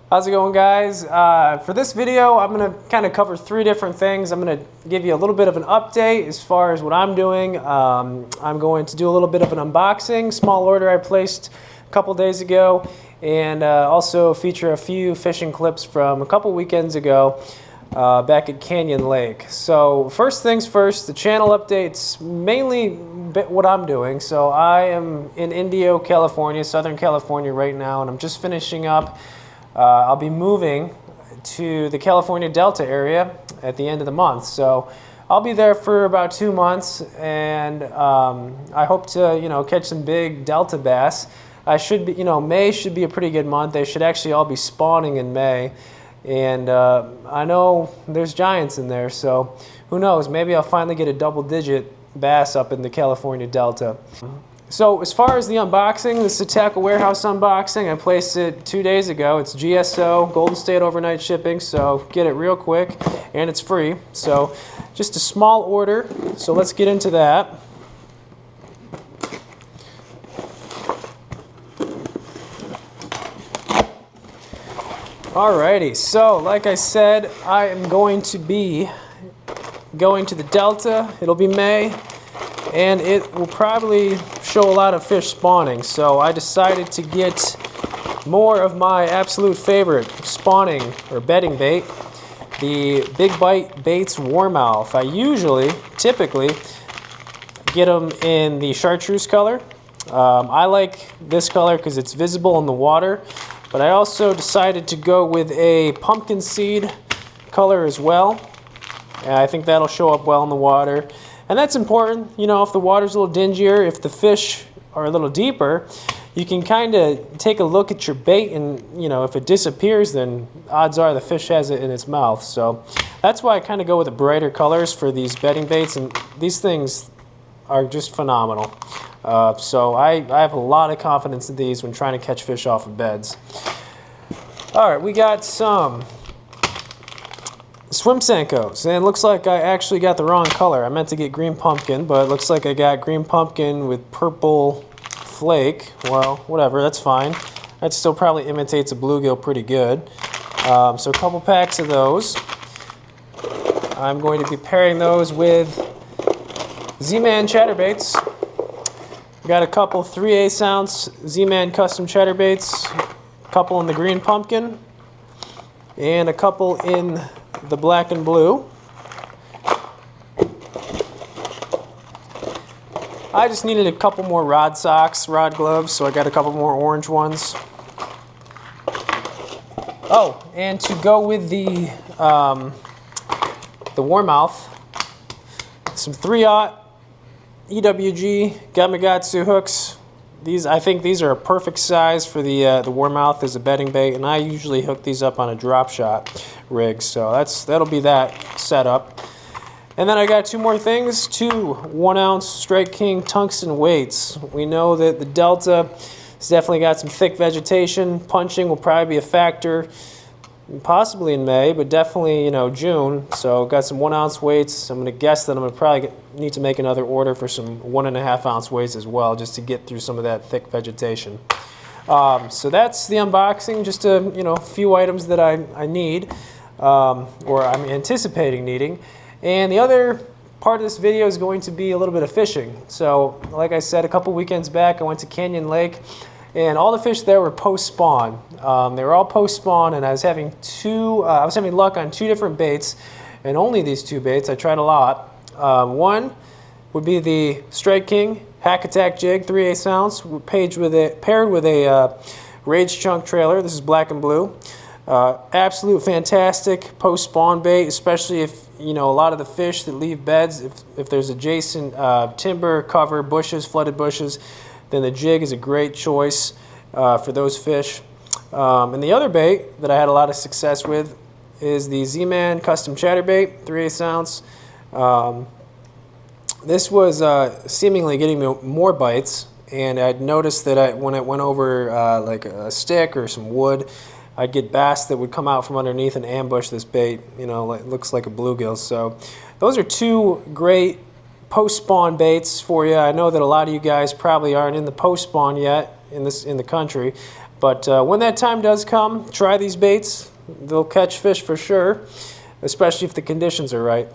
How's it going, guys? For this video, I'm going to kind of cover three different things. I'm going to give you a little bit of an update as far as what I'm doing. I'm going to do a little bit of an unboxing, small order I placed a couple days ago, and also feature a few fishing clips from a couple weekends ago back at Canyon Lake. So first things first, the channel updates, mainly what I'm doing. So I am in Indio, California, Southern California right now, and I'm just finishing up. I'll be moving to the California Delta area at the end of the month. So I'll be there for about 2 months, and I hope to, catch some big Delta bass. I should be, May should be a pretty good month. They should actually all be spawning in May. And I know there's giants in there, so who knows? Maybe I'll finally get a double-digit bass up in the California Delta. So as far as the unboxing, this is a Tacklewarehouse unboxing. I placed it 2 days ago. It's GSO, Golden State overnight shipping, so get it real quick, and it's free. So just a small order, so let's get into that. Alrighty, so like I said, I am going to be going to the Delta. It'll be May, and it will probably show a lot of fish spawning. So I decided to get more of my absolute favorite spawning or bedding bait, the Big Bite Baits Warmouth. I typically get them in the chartreuse color. I like this color because it's visible in the water. But I also decided to go with a pumpkin seed color as well. And I think that'll show up well in the water. And that's important, if the water's a little dingier, if the fish are a little deeper, you can kind of take a look at your bait, and if it disappears, then odds are the fish has it in its mouth. So that's why I kind of go with the brighter colors for these bedding baits, and these things are just phenomenal. So I have a lot of confidence in these when trying to catch fish off of beds. Alright, we got some swim Senkos, and it looks like I actually got the wrong color. I meant to get green pumpkin, but it looks like I got green pumpkin with purple flake. Well, whatever, that's fine. That still probably imitates a bluegill pretty good. So a couple packs of those. I'm going to be pairing those with Z Man Chatterbaits. Got a couple 3/8 ounce Z Man custom chatterbaits, a couple in the green pumpkin, and a couple in the black and blue. I just needed a couple more rod gloves, so I got a couple more orange ones. Oh, and to go with the warmouth, some 3/0 EWG Gamakatsu hooks. I think these are a perfect size for the warmouth as a bedding bait, and I usually hook these up on a drop shot rig, so that'll be that setup. And then I got two more things, two 1 ounce Strike King tungsten weights. We know that the Delta has definitely got some thick vegetation. Punching will probably be a factor, possibly in May, but definitely June. So got some 1 ounce weights. I'm going to guess that I'm going to probably need to make another order for some 1.5 ounce weights as well, just to get through some of that thick vegetation. So that's the unboxing. Just a few items that I need, or I'm anticipating needing. And the other part of this video is going to be a little bit of fishing. So like I said, a couple weekends back I went to Canyon Lake, and all the fish there were post-spawn. They were all post-spawn, and I was having luck on 2 different baits, and only these 2 baits. I tried a lot. One would be the Strike King Hack Attack Jig, 3/8 ounce, paired with a Rage Chunk trailer. This is black and blue. Absolute fantastic post-spawn bait, especially if a lot of the fish that leave beds, if there's adjacent timber, cover, bushes, flooded bushes, then the jig is a great choice for those fish. And the other bait that I had a lot of success with is the Z Man Custom Chatterbait, 3/8 ounce. This was seemingly getting me more bites, and I'd noticed that when it went over like a stick or some wood, I'd get bass that would come out from underneath and ambush this bait. It looks like a bluegill. So those are 2 great post-spawn baits for you. I know that a lot of you guys probably aren't in the post-spawn yet, in the country. But when that time does come, try these baits. They'll catch fish for sure, especially if the conditions are right.